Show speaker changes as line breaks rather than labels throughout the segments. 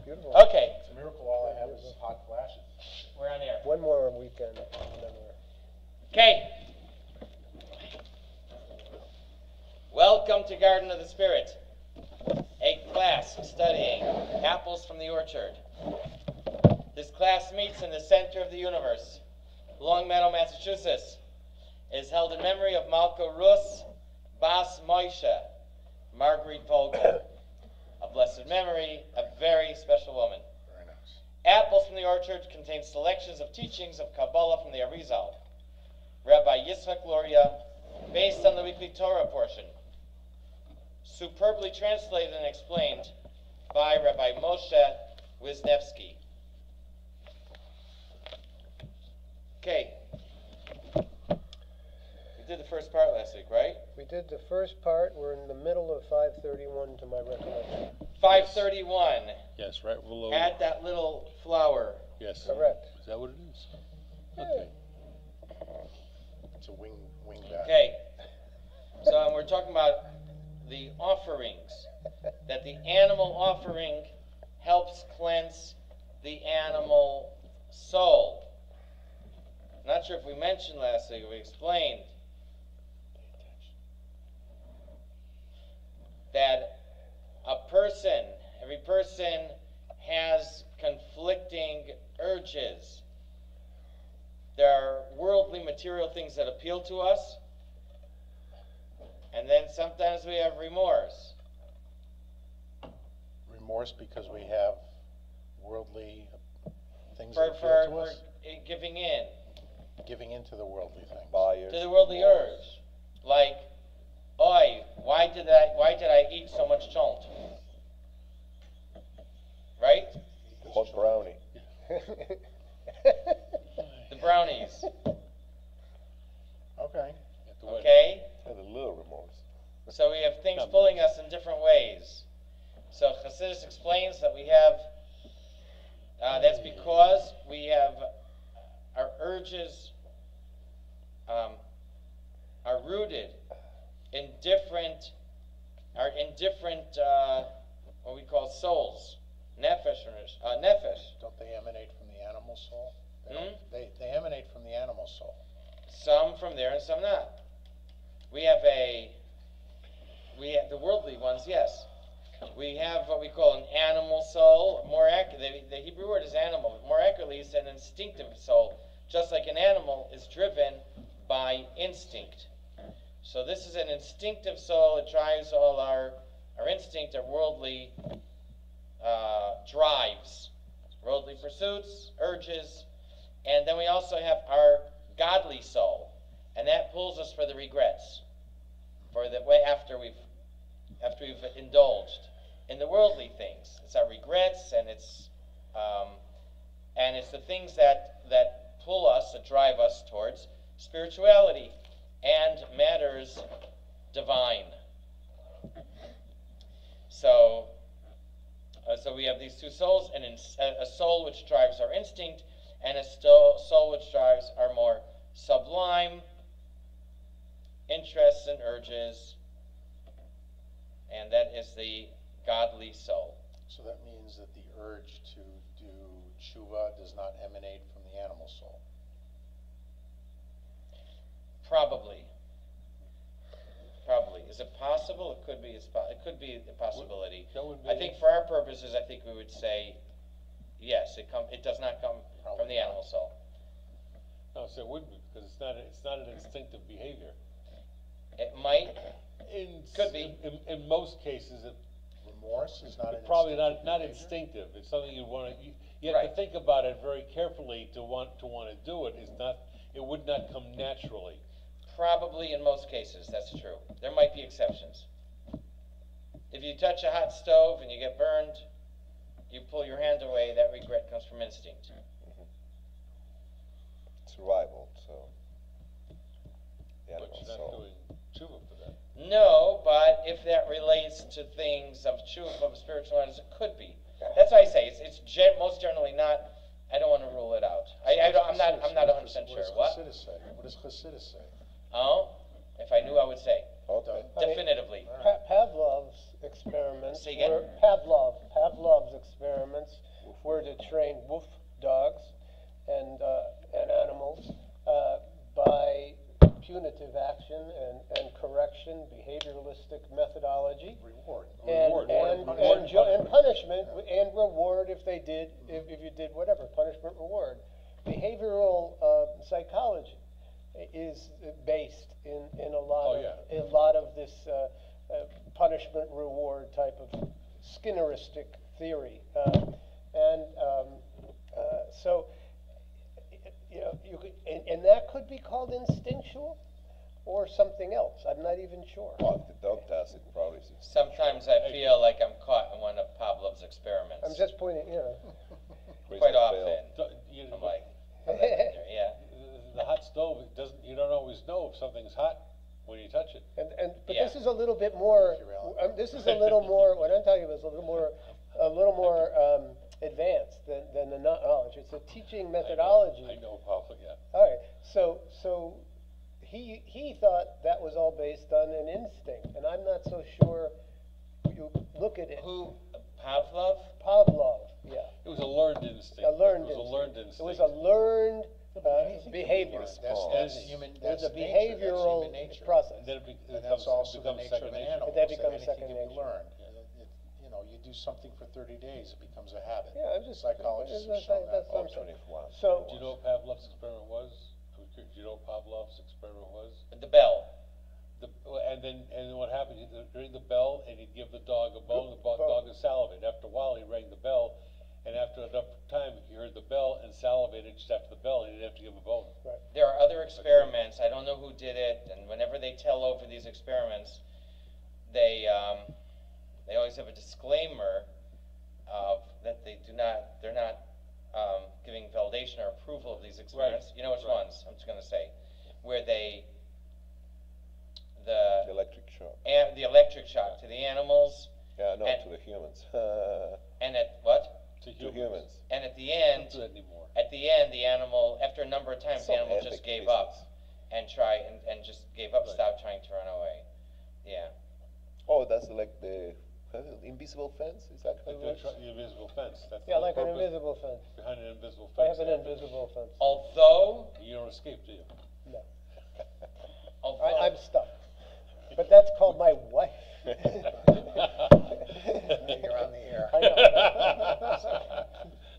Beautiful.
Okay.
It's a miracle all I have is hot flashes.
We're on air.
One more weekend. And then
Okay. Welcome to Garden of the Spirit, a class studying apples from the orchard. This class meets in the center of the universe, Long Meadow, Massachusetts. It is held in memory of Malka Ruth, Bas Moshe, Margarete Vogel. A blessed memory, a very special woman.
Very nice.
Apples from the Orchard contain selections of teachings of Kabbala from the Arizal, Rabbi Yisrael, based on the weekly Torah portion, superbly translated and explained by Rabbi Moshe Wisnefsky. Okay. We did the first part last week, right?
we did the first part. We're in the middle of 531 to my recollection.
531.
Yes, right below.
Add that little flower.
Yes.
Correct.
Is that what it is? Okay.
It's a wing bat.
Okay. So we're talking about the offerings. That the animal offering helps cleanse the animal soul. Not sure if we mentioned last week, we explained that every person has conflicting urges. There are worldly material things that appeal to us, and then sometimes we have remorse.
Remorse because we have worldly things
For
that appeal to us.
giving in
Giving into the worldly things.
to the worldly urge, like, "Oi, why did I eat so much chont?" Right?
Hot brownie.
The brownies.
Okay.
Okay.
Had a little remorse.
So we have things pulling us in different ways. So Chassidus explains that we have. That's because we have our urges are rooted in different what we call souls, nefesh.
Don't they emanate from the animal soul? They emanate from the animal soul.
Some from there and some not. We have the worldly ones, yes. We have what we call an animal soul. More accurately, the Hebrew word is animal. More accurately, it's an instinctive soul. Just like an animal is driven by instinct. So this is an instinctive soul. It drives all our instinct, our worldly drives, worldly pursuits, urges. And then we also have our godly soul. And that pulls us for the regrets, for the way after we've indulged in the worldly things. It's our regrets, and it's the things that pull us, that drive us towards spirituality and matters divine. So we have these two souls, and a soul which drives our instinct, and a soul which drives our more sublime interests and urges, and that is the godly soul.
So that means that the urge to do tshuva does not emanate from the animal soul.
Probably. Is it possible? It could be. It could be a possibility. I think for our purposes, I think we would say yes. It does not come from the animal soul.
No, so it wouldn't be, because it's not an instinctive behavior.
It might. Could be.
In most cases,
Remorse is not an
probably not
behavior?
instinctive. It's something you want to. You have
Right.
to think about it very carefully to want to do it. It would not come naturally.
Probably in most cases, that's true. There might be exceptions. If you touch a hot stove and you get burned, you pull your hand away, that regret comes from instinct.
Survival, so. The
But
animal
you're not
soul.
doing tshuva for that.
No, but if that relates to things of tshuva, of spiritual matters, it could be. That's why I say it's most generally not. I don't want to rule it out. I'm not 100% sure. What?
What does Chassidus say?
Oh, if I knew, I would say
Okay.
definitively.
Pavlov's experiments
Say again?
Pavlov's experiments train wolf dogs and animals by punitive action and correction, behavioralistic methodology,
Reward.
and punishment and reward if they did, if you did whatever, punishment, reward. Behavioral psychology is based in a lot of this punishment reward type of Skinneristic theory, so you know and that could be called instinctual or something else. I'm not even sure.
Well, the dog does it probably.
Sometimes I feel like I'm caught in one of Pavlov's experiments.
I'm just pointing, you know.
Quite often.
You
I'm like, yeah.
The hot stove, you don't always know if something's hot when you touch it.
But this is a little bit more. This is a little more. What I'm talking about is a little more advanced than the knowledge. It's a teaching methodology.
I know Pavlov, yeah.
All right. So he thought that was all based on an instinct, and I'm not so sure. You look at it.
Who? Pavlov?
Pavlov. Yeah.
It was a learned instinct.
A learned
It was a learned instinct.
It was a learned behavior.
That's human. That's
It's a
nature.
behavioral
That's human nature.
process.
And then
And that's also the nature of an animal.
That
so
becomes
anything
second
can be
nature.
learned. You know, you do something for 30 days, it becomes a habit.
Yeah, I'm just
Psychologists have
that's-
shown that.
that's what I'm saying.
21.
So
Do you know what Pavlov's experiment was? Do you know what Pavlov's experiment was?
The bell.
And then what happened, he'd ring the bell and he'd give the dog a bone, the dog would salivate. After a while, he rang the bell, and after enough time, he heard the bell and salivated just after the bell, and he didn't have to give a bone.
right.
There are other experiments. I don't know who did it, and whenever they tell over these experiments, they always have a disclaimer of that they're not giving validation or approval of these experiments.
Right.
You know which
Right.
ones? I'm just going to say, where the
electric shock.
the electric shock to the animals,
Yeah, no,
and-
to the humans.
and at what?
To
To humans.
And at the
Don't
end,
do that anymore.
the animal, after a number of times,
It's
the
not
animal just
ethic
gave
business.
up and just gave up,
Right.
stopped trying to run away. Yeah.
Oh, that's like the invisible fence? Is that how it works?
The invisible fence. That's
Yeah,
the
like an
purpose
invisible fence.
behind an invisible
I
fence.
have an invisible fence.
Although,
You don't escape, do you?
No.
although
I'm stuck. But that's called my wife.
You're on the air.
I know.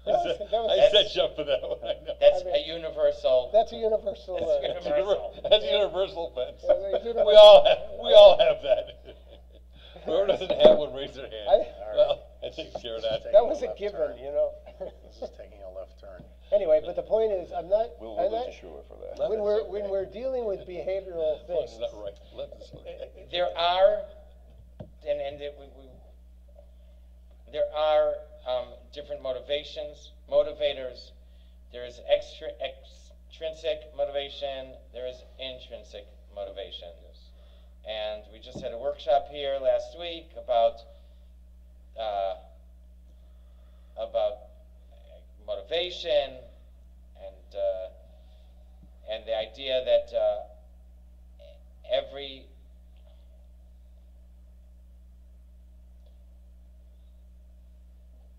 I set you up for that one. I know.
that's
I mean,
a universal.
That's a universal.
That's universal.
That's a universal fence.
Yeah, it's universal.
We all have that. Whoever doesn't have one, raise their hand. Well, I take care of that.
That was a
Left
given,
turn.
you know.
This is taking a left turn.
Anyway, but the point is, I'm not.
We'll
I'm
go
not
to Shua for that.
when we're dealing with behavioral
Well,
things.
it's not right.
There are, there are different motivators. There is extrinsic motivation. There is intrinsic motivation. And we just had a workshop here last week about motivation and the idea that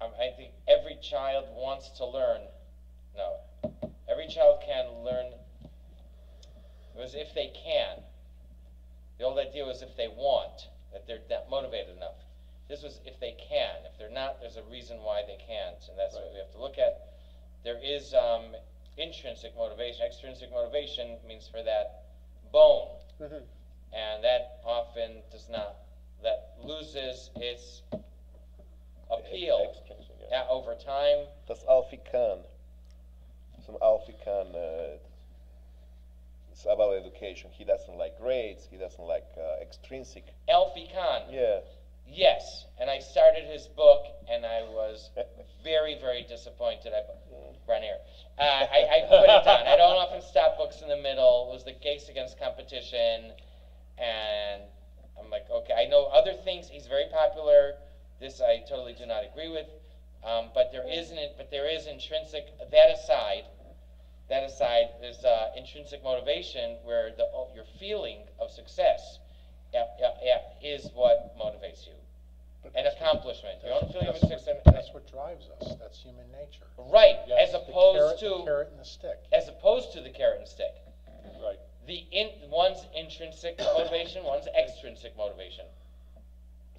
I think every child wants to learn. No, every child can learn. It was if they can. The old idea was if they want, that they're not motivated enough. This was if they can. If they're not, there's a reason why they can't, and that's what we have to look at. There is intrinsic motivation. Extrinsic motivation means for that bone, and that often does not. That loses its appeal over time.
That's Alfie Kahn. Some Alfie Kahn. It's about education. He doesn't like grades. He doesn't like extrinsic.
Alfie Kahn.
Yeah.
Yes, and I started his book, and I was very, very disappointed. I ran here. I put it down. I don't often stop books in the middle. It was the case against competition, and I'm like, okay, I know other things. He's very popular. This I totally do not agree with, but there is intrinsic. That aside, there's intrinsic motivation where your feeling of success is what motivates you. and accomplishment. Your own feeling of success.
That's what drives us. That's human nature.
Right,
Yes.
as opposed
The
to
carrot and the stick.
as opposed to the carrot and stick.
Right.
One's intrinsic motivation, one's extrinsic motivation.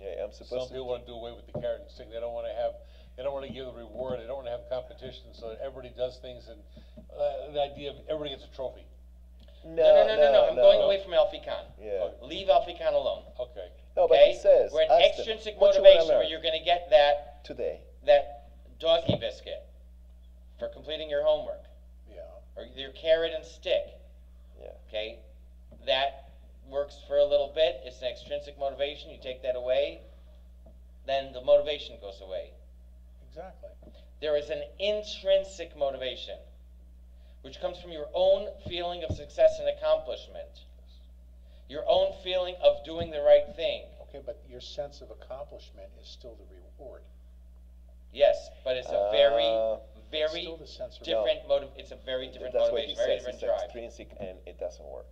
Yeah, I'm
Some
supposed
people want to do away with the carrot and stick. They don't want to give the reward. They don't want to have competition, so that everybody does things, and the idea of everybody gets a trophy.
No. I'm going away from Alfie Kahn.
Yeah.
Leave Alfie Kahn alone.
Okay.
No, but
Okay?
it says,
We're in
ask them,
extrinsic
what you wanna
motivation where
learn
you're going to get that
today.
doggy biscuit for completing your homework,
Yeah.
or your carrot and stick.
Yeah.
Okay, that works for a little bit. It's an extrinsic motivation. You take that away, then the motivation goes away.
Exactly.
There is an intrinsic motivation, which comes from your own feeling of success and accomplishment, your own feeling of doing the right thing.
Okay, but your sense of accomplishment is still the reward.
Yes, but it's a very
Still the sense of
different motive. It's a very different
That's what he
motivation, very
says.
different
It's
drive.
extrinsic, and it doesn't work.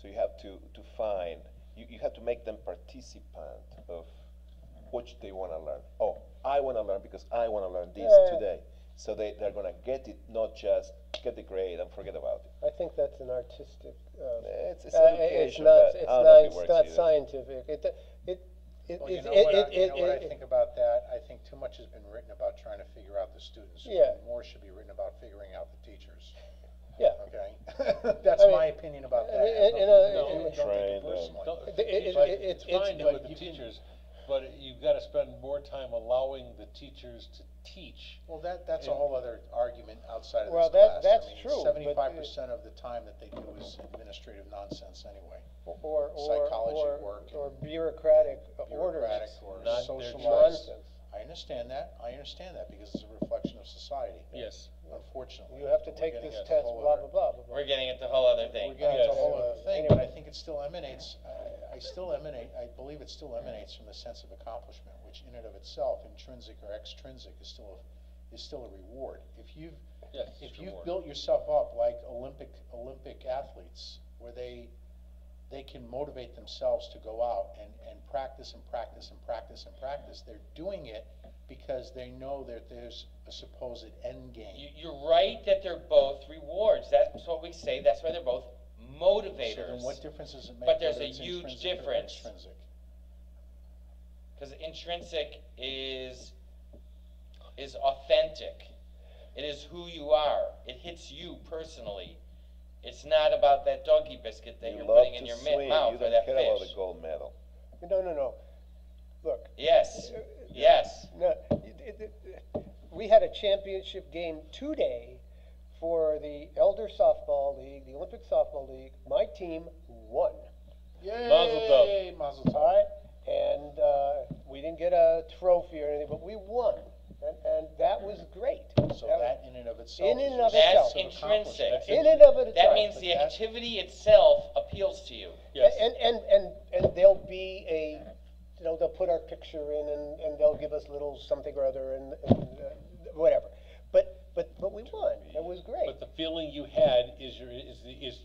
So you have to find. You have to make them participant of what they want to learn. Oh, I want to learn because I want to learn this today. So they're going to get it, not just get the grade and forget about it.
I think that's an artistic.
It's education, but I don't know if it works
not
either.
scientific.
Well, you know what I think about that? I think too much has been written about trying to figure out the students.
Yeah.
More should be written about figuring out the teachers.
Yeah.
Okay? That's my opinion about that. Don't take it personally.
It's fine to with the teachers, but you've got to spend more time allowing the teachers to teach.
Well, that's a whole other argument outside of
Well,
this class.
that's true, but
75% of the time that they do is administrative nonsense anyway.
or
Psychology work
or bureaucratic
Bureaucratic
orders.
or
Not their
socialized.
Nonsense.
I understand that because it's a reflection of society.
Yes.
Unfortunately.
You have to
We're
take
getting
this
at a
test,
whole
blah,
other-
blah, blah, blah.
We're getting into a whole other thing.
We're getting into a whole
Yes.
other thing,
Anyway.
but I think it still emanates, I believe it still emanates from the sense of accomplishment, which in and of itself, intrinsic or extrinsic, is still a reward. If you've built yourself up like Olympic athletes, where they can motivate themselves to go out and practice and practice and practice and practice, they're doing it because they know that there's a supposed end game.
You're right that they're both rewards. That's what we say. That's why they're both motivators.
So then what difference does it make
But there's
whether
a
it's
huge
intrinsic or
difference.
extrinsic?
Because intrinsic is authentic. It is who you are. It hits you personally. It's not about that doggy biscuit that
You
you're
love
putting in
to
your
swim.
mouth
You
or
don't
that
care about
fish.
the gold medal.
No. Look.
Yes. Yes.
No, we had a championship game today for the Elder Softball League, the Olympic Softball League. My team won.
Yay!
Mazel tov.
Mazel tov.
All right, and we didn't get a trophy or anything, but we won, and that was great.
So that in and of itself
In
is
and
your
of
sense
itself.
of
That's
accomplishment.
intrinsic.
In and of it,
That means the activity itself appeals to you.
Yes.
And there'll be a, they'll put our picture in and they'll give us little something or other and whatever. But we won. It was great.
But the feeling you had is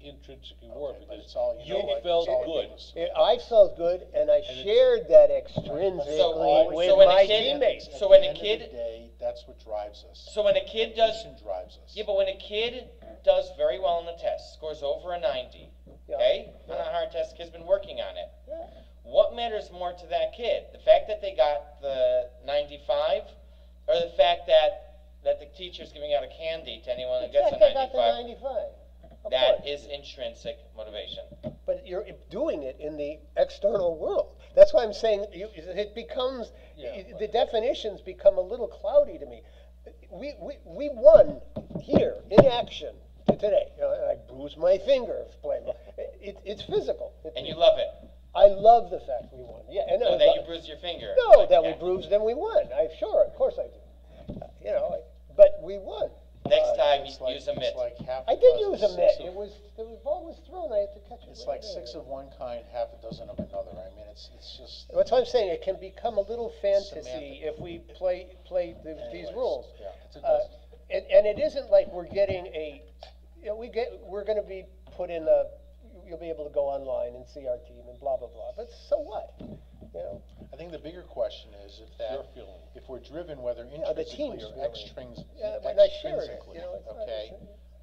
intrinsic reward,
But
because
it's all
you
know,
felt
it's all
good.
goodness.
I felt good, and I shared that extrinsically with
when a
my
kid-
teammates.
So when a
At the
kid-
end of the day, that's what drives us.
So when a kid does,
Mission drives us.
yeah, but when a kid does very well on the test, scores over a 90,
Yeah.
okay, on a hard test, the kid's been working on it.
Yeah.
What matters more to that kid? The fact that they got the 95, or the fact that the teacher's giving out a candy to anyone who
The
gets a
fact I got the
95?
95. Of
That
course.
is intrinsic motivation.
But you're doing it in the external world. That's why I'm saying it becomes, the definitions become a little cloudy to me. We won here in action today. I bruised my finger playing. It's physical.
And you love it.
I love the fact we won. Yeah, and
No, that you bruised your finger.
No,
Like
that we
that.
bruised and we won. Of course I do. But we won.
Next time,
It's
you use a mitt.
It's like half
I did
dozen,
use a
six
mitt.
of-
The ball was thrown. I had to catch it.
It's
right
like
there.
6 of one kind, half a dozen of another. I mean, it's just.
That's what I'm saying. It can become a little fantasy
Semantic.
if we play these
Anyways,
rules.
Yeah.
And it isn't like we're getting we're going to be put in you'll be able to go online and see our team and blah blah blah. But so what? You know?
I think the bigger question is if we're driven, whether
the
intrinsically
team's
or
feeling. Yeah, but I share it,
extrinsically,
you know, it's not-
okay?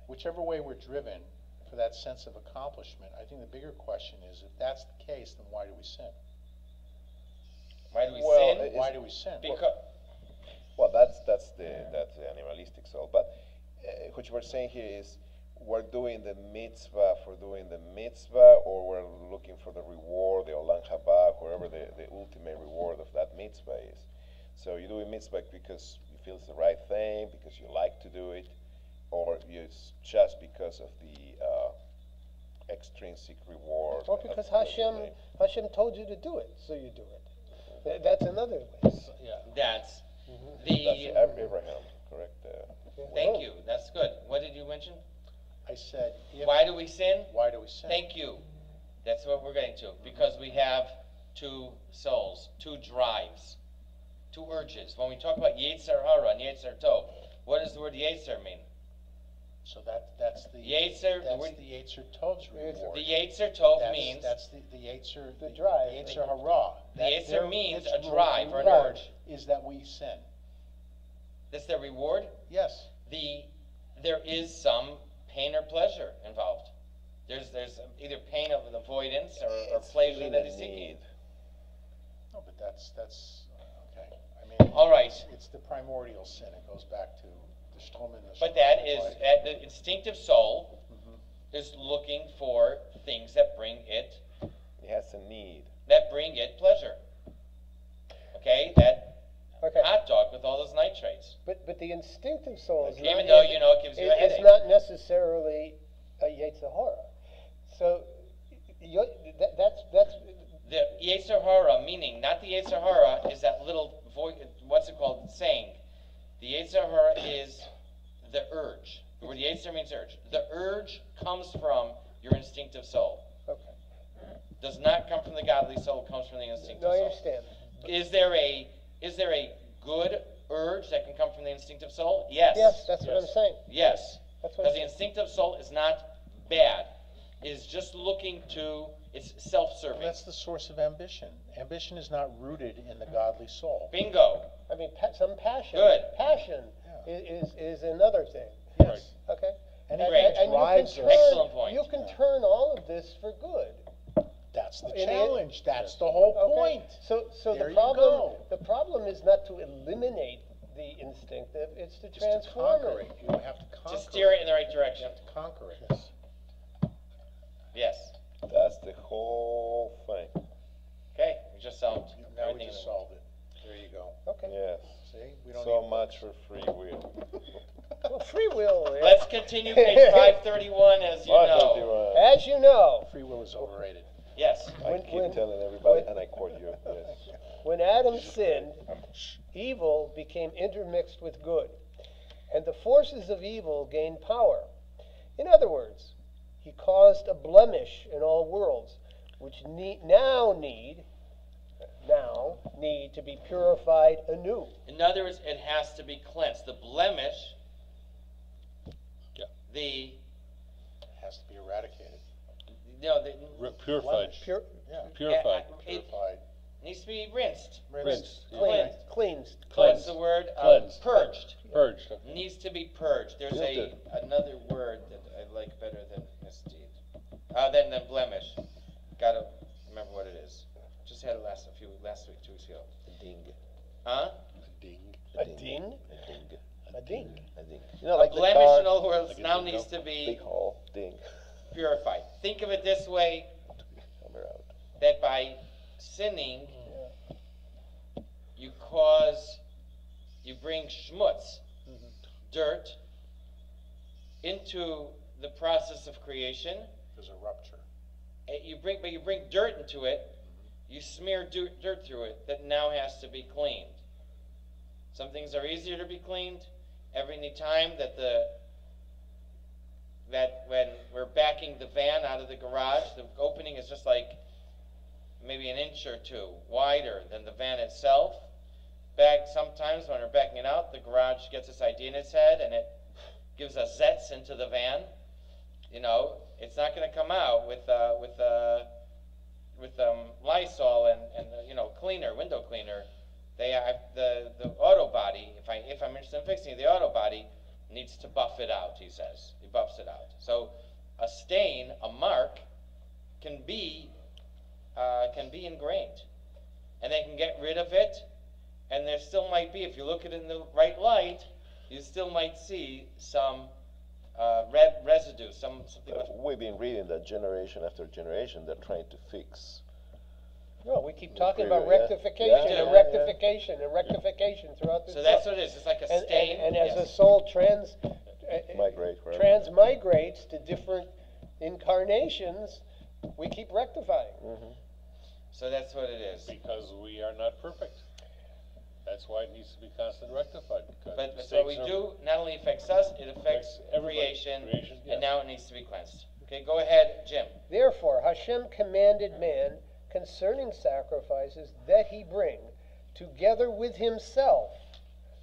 Whichever way we're driven for that sense of accomplishment, I think the bigger question is, if that's the case, then why do we sin?
Why do we
Well,
sin?
Why do we sin?
Because
Well, that's the animalistic soul. But what you were saying here is, we're doing the mitzvah for doing the mitzvah, or we're looking for the reward, the olam haba, wherever the ultimate reward of that mitzvah is. So you do a mitzvah because you feel it's the right thing, because you like to do it, or it's just because of the extrinsic reward.
Or because Hashem told you to do it, so you do it. That's another way.
that's
That's
the.
Abraham, correct?
Thank you. That's good. What did you mention?
I said,
Why do we sin?
why do we sin?
Thank you. That's what we're getting to. Because we have two souls, two drives, two urges. When we talk about Yetzer Hara and Yetzer Tov, what does the word Yetzer mean?
So that's the
Yetzer,
that's the Yetzer Tov's reward.
the Yetzer Tov means
that's the Yetzer,
The drive.
the Yetzer Hara.
The Yetzer means a
its
drive or an
reward
urge.
is that we sin.
that's their reward.
Yes.
There is some pain or pleasure involved. There's either pain of avoidance or pleasure
feeling
that
a
is seeking.
need.
No, but that's okay. I mean,
All right.
It's the primordial sin. It goes back to the Strom and the.
But that is the instinctive soul is looking for things that bring it
has a need.
pleasure. Okay, that
Okay.
hot dog with all those nitrates.
But the instinctive soul is
Even
not,
though you know it gives you a
it's
headache.
not necessarily a Yetzer Hara. So that's
The Yetzer Hara, meaning not the Yetzer Hara, is that little what's it called? Saying. The Yetzer Hara is the urge. The word Yetzer means urge. The urge comes from your instinctive soul.
okay.
Does not come from the godly soul. It comes from the instinctive
No, I
soul.
understand.
Is there a good urge that can come from the instinctive soul? Yes.
Yes, that's what I'm saying.
Yes.
That's what
Because
I'm
the
saying.
instinctive soul is not bad. It is just looking to, it's self-serving.
That's the source of ambition. Ambition is not rooted in the godly soul.
Bingo.
I mean, some passion.
Good.
Passion is another thing.
Yes.
Okay.
Great.
And
Drives
you
us.
can turn,
Excellent point.
You can turn all of this for good.
That's the
And
challenge. That's the whole
Okay.
point.
So
There
the
you go.
problem is not to eliminate the instinctive; it's to
Just to
transform
conquer it. You have to conquer
To steer it in the right direction.
You have to conquer it.
Yes.
That's the whole thing.
Okay. We just solved
Now we
everything.
just solved it. There you go.
Okay.
Yes.
See? We don't
So
need
much for free will.
Well, free will.
Let's continue page 531 as you know.
As you know,
free will is overrated.
Yes.
I keep telling everybody, and I quote you. Yes.
when Adam sinned, evil became intermixed with good, and the forces of evil gained power. In other words, he caused a blemish in all worlds, which now need to be purified anew.
In other words, it has to be cleansed. The blemish,
It has to be eradicated.
Purified.
Yeah.
Purified.
It
Purified.
needs to be rinsed.
Rinsed.
Cleansed.
What's the word?
Cleansed.
Purged.
Purged.
Needs to be purged. There's another word that I like better than misdeed. Than blemish. Gotta remember what it is. Just had it last week, 2 weeks ago.
Ding.
Huh?
Ding.
A ding? A ding.
You know,
A
like the
blemish
car,
in all worlds
Like a
now
ding
needs
dong.
to be
big hole, ding.
purified. Think of it this way,
Hammer out.
that by sinning, you bring schmutz, dirt, into the process of creation.
There's a rupture.
You bring dirt into it. You smear dirt through it that now has to be cleaned. Some things are easier to be cleaned. Every time that when we're backing the van out of the garage, the opening is just like maybe an inch or two wider than the van itself. Sometimes when we're backing it out, the garage gets this idea in its head and it gives us zets into the van. You know, it's not going to come out with Lysol and cleaner, window cleaner, they have the auto body. If I'm interested in fixing it, the auto body needs to buff it out. He says he buffs it out. So a stain, a mark, can be ingrained, and they can get rid of it. And there still might be, if you look at it in the right light, you still might see some residue, something.
We've been reading that generation after generation they're trying to fix.
No, we keep talking about
Yeah.
rectification
Yeah.
and rectification and rectification throughout the
So that's what it is. It's like a stain.
And as
yes.
the soul
Migrates
to different incarnations, we keep rectifying.
So that's what it is.
Because we are not perfect. That's why it needs to be constantly rectified. Because
But
mistakes
what we
are-
do not only affects us, it affects
everybody.
creation,
Creation, yes.
and now it needs to be cleansed. Okay, go ahead, Jim.
Therefore, Hashem commanded man concerning sacrifices that he bring, together with himself,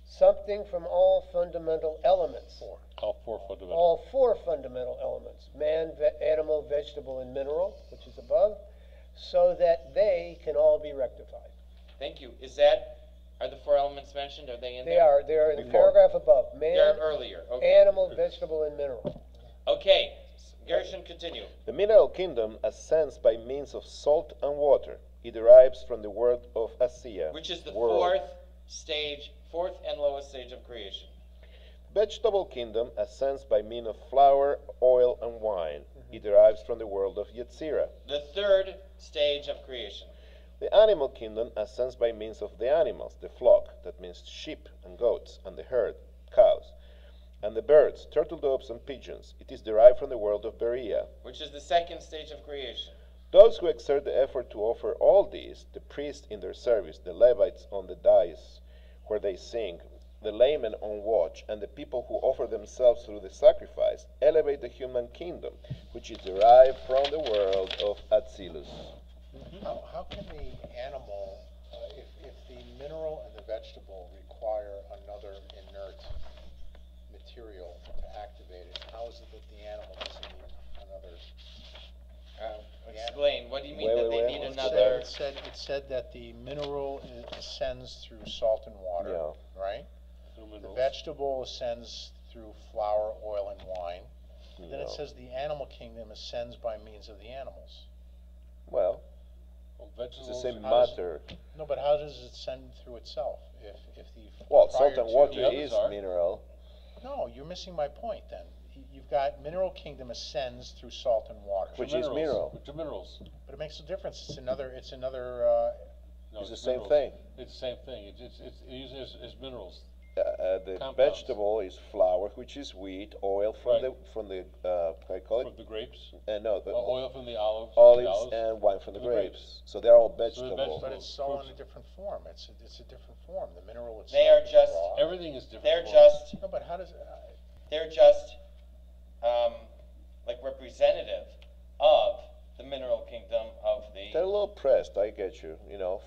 something from all fundamental elements.
All four fundamental.
All four fundamental elements: man, animal, vegetable, and mineral, which is above, so that they can all be rectified.
Thank you. Are the four elements mentioned? Are they in
They
there?
are. They are in the
Before.
paragraph above. Man,
They're earlier. Okay.
animal, vegetable, and mineral.
Okay. Gershon, continue.
The mineral kingdom ascends by means of salt and water. It derives from the word of Asiya,
Which is the
world.
fourth and lowest stage of creation.
Vegetable kingdom ascends by means of flour, oil, and wine. It derives from the world of Yetzirah.
The third stage of creation.
The animal kingdom ascends by means of the animals, the flock, that means sheep and goats, and the herd, cows, and the birds, turtle doves and pigeons. It is derived from the world of Berea.
Which is the second stage of creation.
Those who exert the effort to offer all these, the priests in their service, the Levites on the dais where they sing, the laymen on watch, and the people who offer themselves through the sacrifice, elevate the human kingdom, which is derived from the world of Atzilus.
How can the animal, if the mineral and the vegetable require another inert material to activate it, how is it that the animal doesn't need another?
Explain. What do you mean
Wait,
that
wait,
they
wait.
need
It
another?
It said that the mineral ascends through salt and water,
Yeah.
right?
Through
The
minerals.
vegetable ascends through flour, oil, and wine. Then it
No.
says the animal kingdom ascends by means of the animals.
Well,
Well,
it's the
vegetables.
same
How does-
matter.
No, but how does it ascend through itself? If the
Well,
prior
salt and
to-
water
the others
is
are.
mineral.
No, you're missing my point then. You've got mineral kingdom ascends through salt and water.
Which is mineral.
Which are minerals.
But it makes a difference. It's another.
No,
It's the same
minerals.
thing.
It's the same thing. It uses as minerals.
The
Compounds.
vegetable is flour, which is wheat, oil from
Right.
how do you call
From
it?
the grapes.
No, the
Oil from the olives.
olives and wine from the
The
grapes. So they're all
the
vegetable.
vegetables.
But it's all in a
Fruits.
different form. It's a different form. The mineral itself.
They are
is
just-
raw.
Everything is different.
They're
forms.
just
No, but how does?
like representative of the mineral kingdom of
They're a
the.
little pressed, I get you.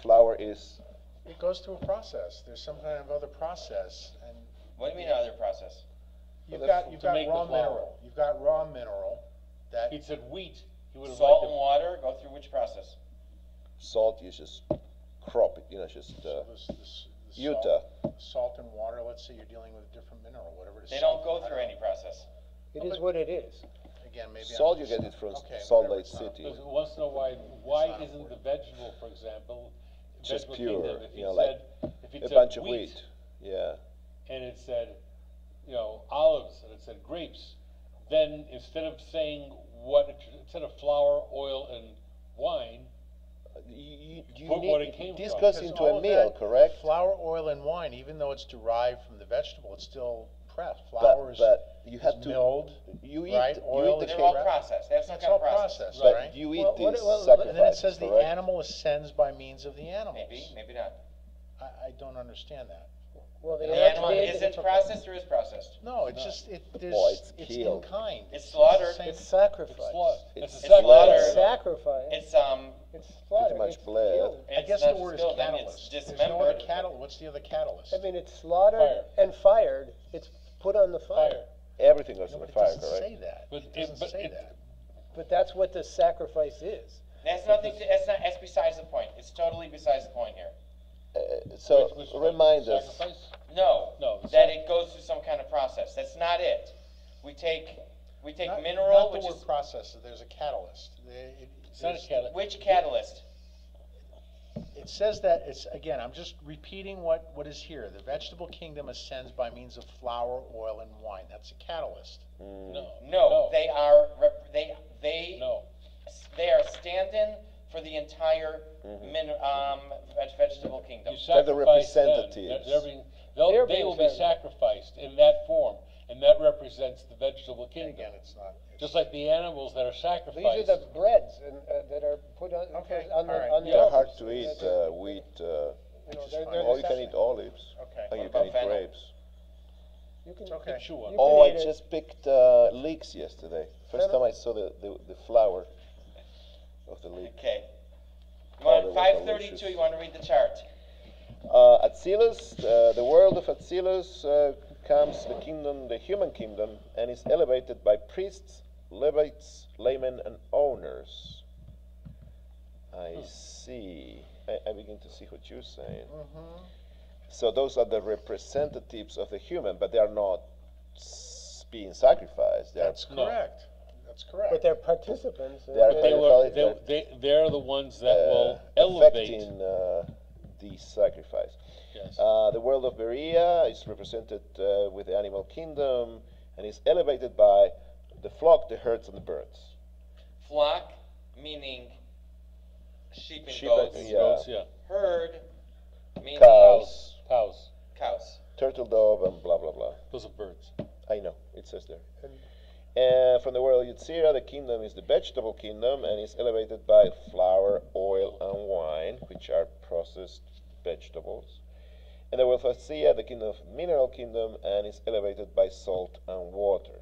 Flour is
It goes through a process. There's some kind of other process, and
What do you mean other process?
you've
the-
got
to make the
raw
flour.
mineral. You've got raw mineral that
He said wheat. He would have
Salt
liked
and
it.
water go through which process?
salt. You just crop it. Just
so this
Utah.
salt and water. Let's say you're dealing with a different mineral, whatever it is.
They don't go through any process.
It is what it is.
Again, maybe
Salt.
I'm
You
just-
get it from
okay,
Salt
whatever,
Lake
it's not-
City.
Because once in a while, why
not
isn't the
important.
vegetable, for example,
Just
vegetable
pure,
kingdom, if he
like
if he
a
said
bunch of
wheat,
wheat. Yeah.
and it said, olives, and it said grapes, then instead of saying instead of flour, oil, and wine,
You
Put what it came
this
from.
goes
Because
into
all
a
of
meal,
that
correct?
Flour, oil, and wine, even though it's derived from the vegetable, it's still pressed. Flour is
you have to
milled.
you eat
right?
you
Oil
eat the
is
They're
cake,
all
correct.
processed. They have some
That's
kind
all
of process.
processed,
but
right?
you eat
Well,
these
what-
And then it
sacrifices,
says the
correct?
animal ascends by means of the animals.
Maybe, maybe not.
I don't understand that.
Well,
The animal
animal
isn't processed or is processed?
No, it's just, there's,
Well, it's
it's
killed.
in kind.
It's slaughtered.
the same-
It's sacrifice.
It's
It's
a
slaughtered.
It's sacrifice.
It's
It's slaughtered.
much
It's
bled.
killed.
I guess
it's
the
not
word is
spilled, I mean,
catalyst.
it's
There's no other
dismembered.
what's the other catalyst?
I mean, it's slaughtered
Fire.
and fired. It's put on the fire.
Everything goes
No,
on
but
the
it
fire,
doesn't
correct?
say that.
But
It doesn't say that.
But that's what the sacrifice is.
That's nothing. That's besides the point. It's totally besides the point here.
So
Which
remind us.
sacrifice?
No,
No,
that it goes through some kind of process. That's not it. We take mineral,
Not the
which
word
is
process, there's a catalyst.
It's not a catalyst.
which catalyst?
It says that, again, I'm just repeating what is here. The vegetable kingdom ascends by means of flour, oil, and wine. That's a catalyst.
No, they are
No.
they are stand-in for the entire vegetable kingdom.
You
They're the
sacrifice them.
representatives.
They're
They will be
being
sacrificed in that form, and that represents the vegetable
And
kingdom.
again, it's not.
Just like the animals that are
These
sacrificed.
are the breads that are put on,
Okay,
on the,
all right.
on the
They're
altars.
hard to eat. Wheat.
You know, they're
Or
the
you can eat olives.
Okay.
And you
What
can
about
eat
fennel?
grapes.
You can,
Okay.
Chew on.
You
Oh, I
can eat it.
just picked leeks yesterday. First
Fennel?
time I saw the flower of the leek.
Okay. You
Oh,
want
they were
532?
delicious.
You want to read the chart?
Atzilus, the world of Atzilus comes the kingdom, the human kingdom, and is elevated by priests, Levites, laymen, and owners. I see. I begin to see what you're saying. So those are the representatives of the human, but they are not being sacrificed. They are
That's correct. That's correct.
but they're participants.
They are
They're the ones that will elevate.
affecting the sacrifice.
Yes.
The world of Berea is represented with the animal kingdom and is elevated by the flock, the herds, and the birds.
Flock, meaning sheep and
Sheep
goats.
and-
Goats, yeah.
Herd, meaning
Cows,
Cows.
cows.
turtle dove, and blah, blah, blah.
Those are birds.
I know, it says there. And from the world of Yetzirah, the kingdom is the vegetable kingdom and is elevated by flour, oil, and wine, which are processed vegetables. And the world of Asiya, the kingdom of mineral kingdom, and is elevated by salt and water.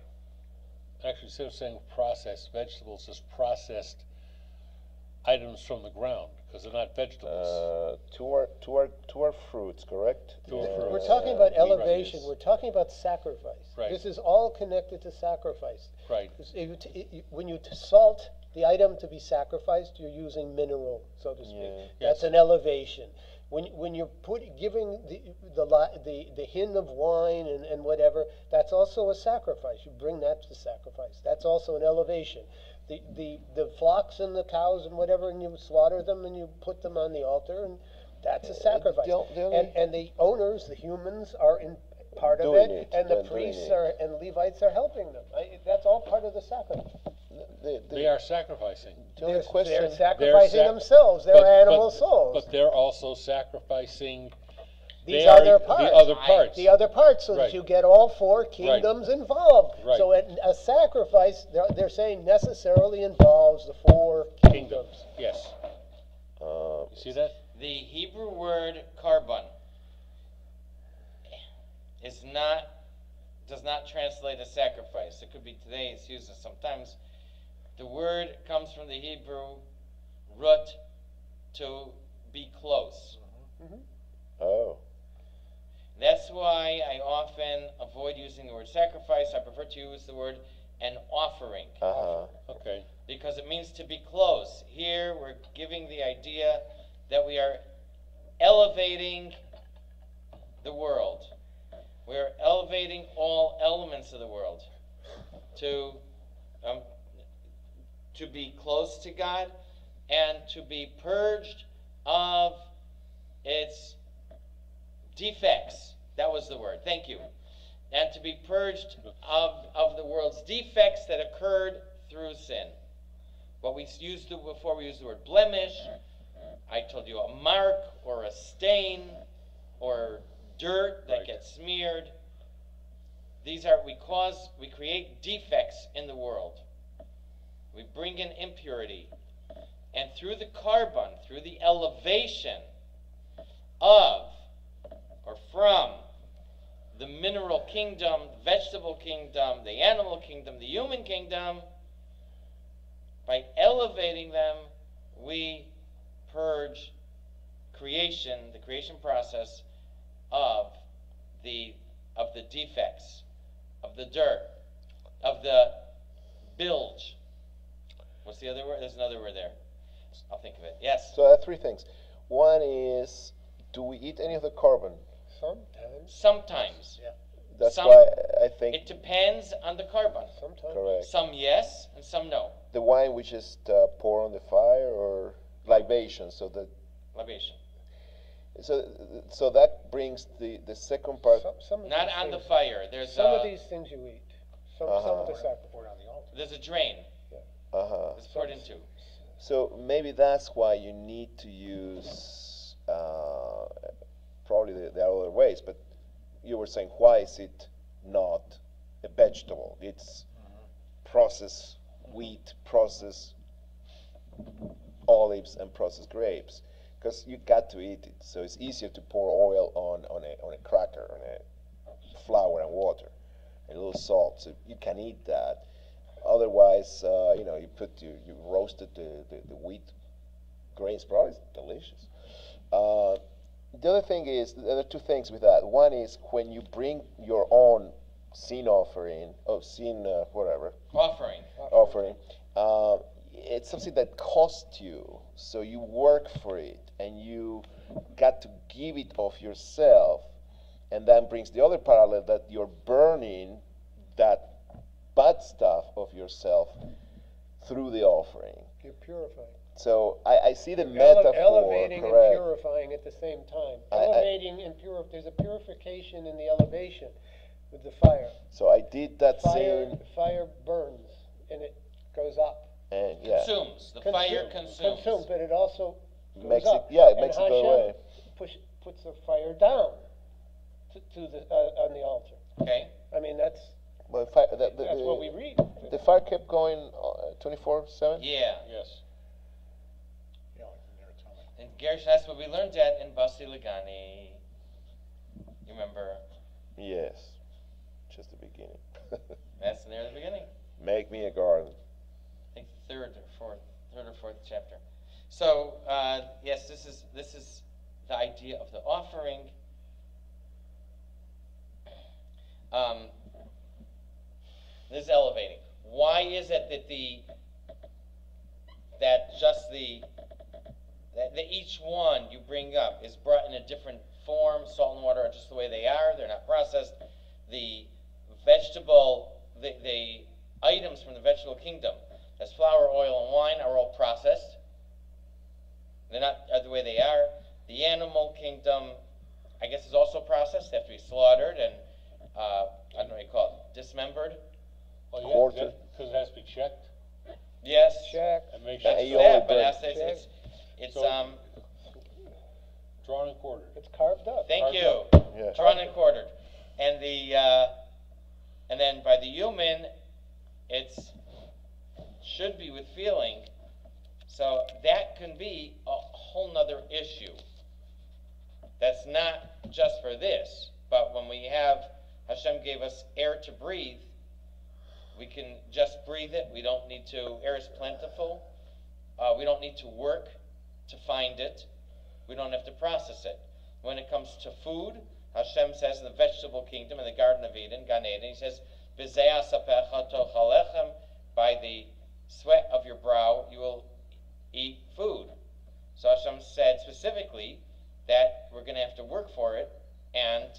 Actually, instead of saying processed vegetables, just processed items from the ground, because they're not vegetables.
Two are fruits, correct?
Two are fruits.
We're talking about
Right.
elevation.
Yes.
We're talking about sacrifice.
Right.
This is all connected to sacrifice.
Right.
When you salt the item to be sacrificed, you're using mineral, so to speak.
Yeah.
That's
Yes.
an elevation. When you're giving the hin of wine and whatever, that's also a sacrifice. You bring that to sacrifice. That's also an elevation. The flocks and the cows and whatever, and you slaughter them and you put them on the altar, and that's a sacrifice. And the owners, the humans, are in part of
Doing
it,
it,
and the
they're doing
priests
it.
and Levites are helping them. That's all part of the sacrifice.
They are sacrificing.
The only question.
They're sacrificing
sac-
themselves, their animal souls.
But they're also sacrificing
These other
the
parts.
other parts.
The other parts, so that
Right.
you get all four kingdoms involved.
Right.
So a sacrifice, they're saying, necessarily involves the four kingdoms.
Yes. You see that?
The Hebrew word carbon does not translate as sacrifice. It could be today, it's used as sometimes. The word comes from the Hebrew root, to be close.
Oh.
That's why I often avoid using the word sacrifice. I prefer to use the word an offering.
Okay.
Because it means to be close. Here we're giving the idea that we are elevating the world. We're elevating all elements of the world to be close to God and to be purged of its defects. That was the word. Thank you. And to be purged of the world's defects that occurred through sin. What we used before, we used the word blemish. I told you a mark or a stain or dirt that
Right.
gets smeared. These are, we create defects in the world. We bring in impurity. And through the carbon, through the elevation of or from the mineral kingdom, the vegetable kingdom, the animal kingdom, the human kingdom, by elevating them, we purge creation, the creation process of the defects, of the dirt, of the bilge. What's the other word? There's another word there. I'll think of it. Yes.
So I have three things. One is, do we eat any of the carbon?
Sometimes.
Sometimes.
Yeah.
That's
Some-
why I think
It depends on the carbon.
Sometimes.
correct.
Some yes, and some no.
The wine we just pour on the fire, or libation, so that
Libation.
so that brings the second part.
Some of
Not
these
on the
things-
fire. There's
Some of
a,
these things you eat. Some
Uh-huh.
of the sacrifice.
Poured on the altar.
there's a drain
Uh-huh.
that's poured into.
So maybe that's why you need to use probably there are other ways, but you were saying, why is it not a vegetable? It's processed wheat, processed olives, and processed grapes, because you got to eat it. So it's easier to pour oil on a cracker, on a flour and water, and a little salt, so you can eat that. Otherwise, you roasted the wheat grains, probably it's delicious. The other thing is, there are two things with that. One is when you bring your own sin offering, whatever,
Offering.
it's something that costs you, so you work for it, and you got to give it of yourself, and that brings the other parallel that you're burning that bad stuff of yourself through the offering.
You're purifying.
So I see the metaphor,
Elevating and
correct.
purifying at the same time.
I-
Elevating and there's a purification in the elevation with the fire.
So I did that
Fire,
scene,
fire burns and it goes up.
and yeah,
Consumes. The fire consumes.
Consumes, but it also goes
makes it,
up.
yeah, it
And
makes it go
Hashem
away.
puts the fire down to the on the altar.
Okay.
I mean, that's
Well,
that's what we read.
the fire kept going 24/7.
Yeah.
Yes.
Yeah, like the Naratomic.
And Gersh, that's what we learned that in Basi Lagani. You remember?
Yes, just the beginning.
That's near the beginning.
Make me a garden.
I think third or fourth chapter. So yes, this is the idea of the offering. This is elevating. Why is it that each one you bring up is brought in a different form? Salt and water are just the way they are. They're not processed. The items from the vegetable kingdom, as flour, oil, and wine, are all processed. They're not the way they are. The animal kingdom, I guess, is also processed. They have to be slaughtered and I don't know what you call it, dismembered.
Well,
Quarter.
because it has to be checked
Yes.
Check.
and make
Yeah,
sure
That's
you
it's
only
that, but
burn-
it's
So- drawn and quartered.
It's carved up.
thank you.
Yeah.
Drawn and quartered, and and then by the human, it's should be with feeling. So that can be a whole nother issue. That's not just for this, but when we have Hashem gave us air to breathe, we can just breathe it. We don't need to. Air is plentiful. We don't need to work to find it. We don't have to process it. When it comes to food, Hashem says in the vegetable kingdom, in the Garden of Eden, Gan Eden, He says, "B'zeh asapecha tochal lechem," by the sweat of your brow you will eat food. So Hashem said specifically that we're going to have to work for it, and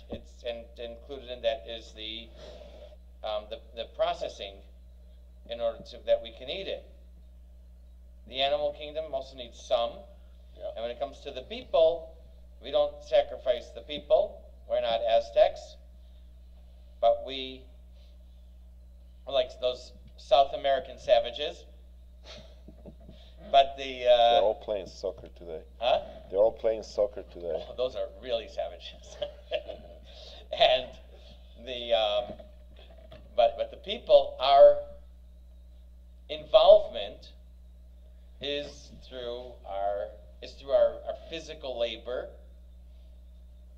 included in that is the processing in order that we can eat it. The animal kingdom also needs some.
Yeah.
And when it comes to the people, we don't sacrifice the people. We're not Aztecs. But we are like those South American savages. But
They're all playing soccer today.
huh?
They're all playing soccer today.
Oh, those are really savages. And but the people, our involvement is through our physical labor,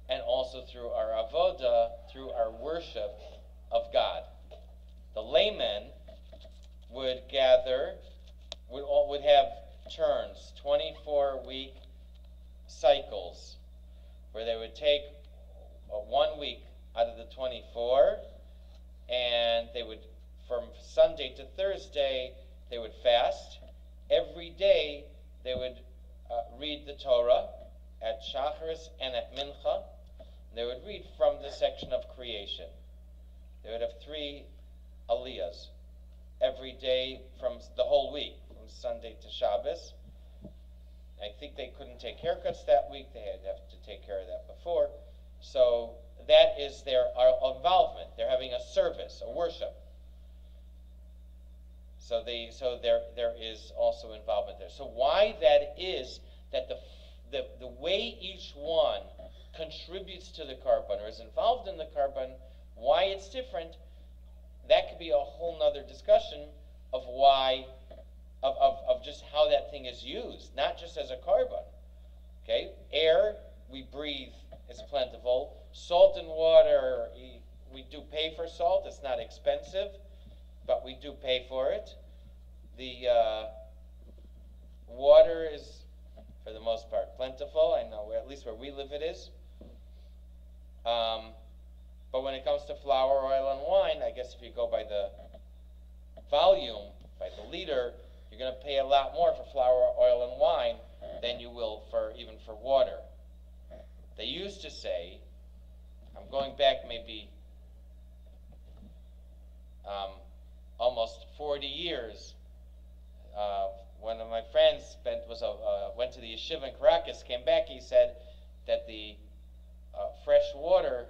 and also through our avoda, through our worship of God. The laymen would gather, would have turns, 24-week cycles, where they would take 1 week out of the 24, and they would, from Sunday to Thursday, they would fast. Every day they would read the Torah at Shacharis and at Mincha. They would read from the section of creation. They would have 3 aliyahs every day from the whole week, from Sunday to Shabbos. I think they couldn't take haircuts that week. They had to have to take care of that before. So that is their involvement. They're having a service, a worship. So there is also involvement there. So why that is that the way each one contributes to the carbon or is involved in the carbon, why it's different, that could be a whole nother discussion of why, of just how that thing is used, not just as a carbon. Okay, air we breathe is plentiful. Salt and water, we do pay for salt. It's not expensive, but we do pay for it. The water is, for the most part, plentiful. I know, at least where we live it is. But when it comes to flour, oil, and wine, I guess if you go by the volume, by the liter, you're going to pay a lot more for flour, oil, and wine than you will even for water. They used to say, I'm going back maybe almost 40 years. One of my friends went to the yeshiva in Caracas, came back, he said that the fresh water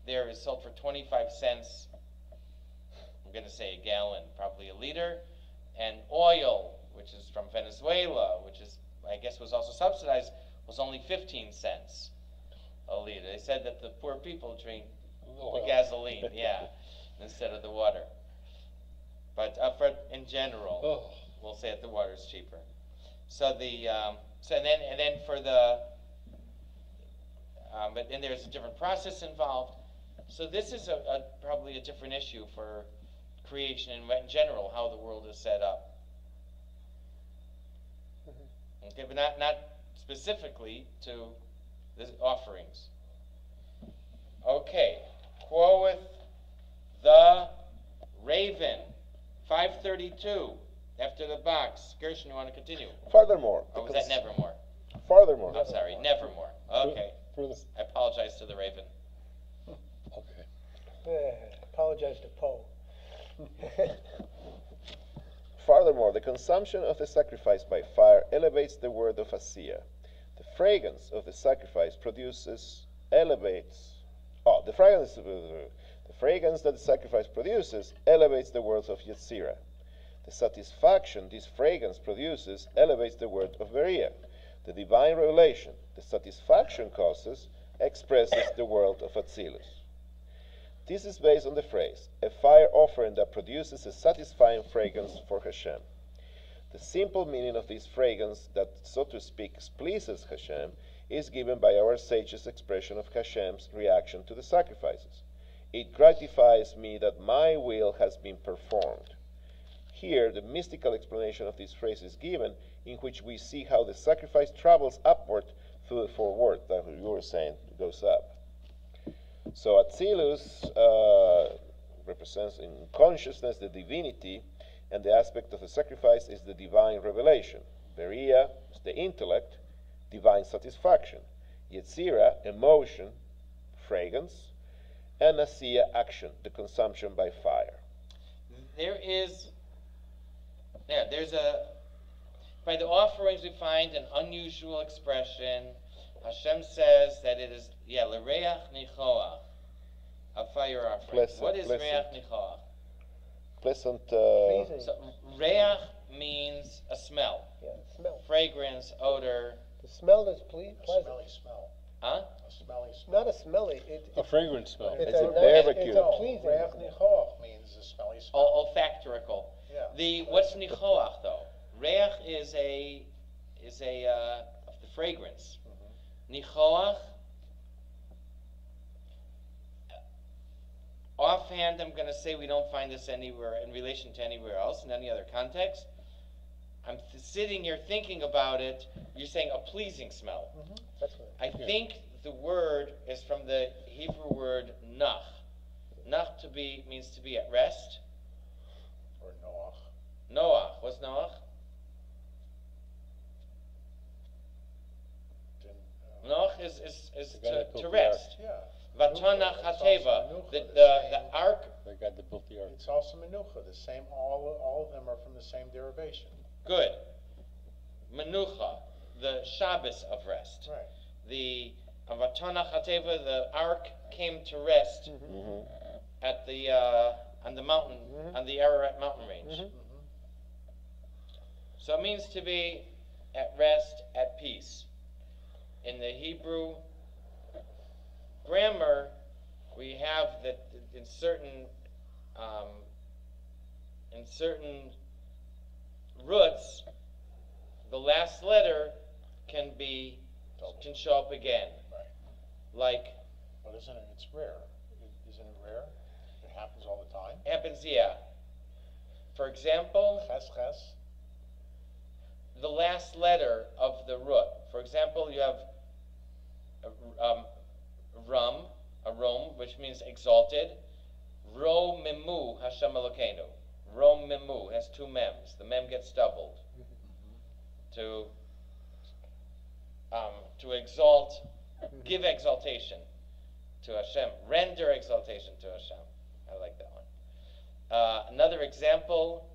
there is sold for 25 cents, I'm going to say a gallon, probably a liter, and oil, which is from Venezuela, which is, I guess was also subsidized, was only 15 cents a liter. They said that the poor people drink the gasoline, yeah, instead of the water. But in general, we'll say that the water is cheaper. So and then for the, but then there's a different process involved. So this is probably a different issue for creation in general, how the world is set up. Okay, but not specifically to the offerings. Okay, quoth the raven, 532, after the box. Gershon, you want to continue?
Furthermore.
Or was that nevermore?
Furthermore.
I'm sorry, nevermore. Okay. I apologize to the raven.
Okay. Apologize to Poe.
Furthermore, the consumption of the sacrifice by fire elevates the word of Asiya. The fragrance of the sacrifice the fragrance that the sacrifice produces elevates the words of Yetzirah. The satisfaction this fragrance produces elevates the word of Beria. The divine revelation the satisfaction causes expresses the world of Atzilus. This is based on the phrase, a fire offering that produces a satisfying fragrance for Hashem. The simple meaning of this fragrance that, so to speak, pleases Hashem is given by our sage's expression of Hashem's reaction to the sacrifices. It gratifies me that my will has been performed. Here, the mystical explanation of this phrase is given, in which we see how the sacrifice travels upward through the forward, that you were saying, goes up. So Atzilus represents in consciousness the divinity, and the aspect of the sacrifice is the divine revelation. Beria is the intellect, divine satisfaction. Yetzirah, emotion, fragrance, and Asiya, action, the consumption by fire.
By the offerings we find an unusual expression. Hashem says that it is, l'reach nichoach, a fire offering.
Pleasant,
what is reach nichoach?
Pleasant.
So reach means a smell.
Yeah, smell.
Fragrance, odor.
The smell is pleasant.
A smelly smell.
Huh?
A smelly smell.
Not a smelly.
A fragrant smell.
It's
a
nice,
barbecue.
It's a pleasing.
Reach nichoach means a smelly smell.
Olfactorical.
Yeah.
What's nichoach though? Reach is the fragrance. Nichoach, offhand, I'm going to say we don't find this anywhere in relation to anywhere else in any other context. I'm sitting here thinking about it. You're saying a pleasing smell.
That's right.
I think the word is from the Hebrew word nach. Nach means to be at rest.
Or Noach.
Noach. What's Noach? Noch is
The guy that built
to
the ark.
rest.
Yeah.
Vatonach
Menucha, it's
hateva,
also menucha,
the
same.
ark.
The guy that built the ark.
It's also menucha, the same, all of them are from the same derivation.
Good. Menucha, the Shabbos of rest.
Right.
The Vatonach hateva, the ark came to rest at the on the mountain, on the Ararat mountain range. So it means to be at rest, at peace. In the Hebrew grammar, we have that in certain roots, the last letter can show up again.
Right.
Like,
But isn't it, it's rare. Isn't it rare? It happens all the time.
happens, yeah. For example,
Ches, ches.
the last letter of the root. For example, you have rom, which means exalted. Ro memu Hashem Elokeinu. Ro memu has two mems. The mem gets doubled. To exalt, give exaltation to Hashem. Render exaltation to Hashem. I like that one. Another example,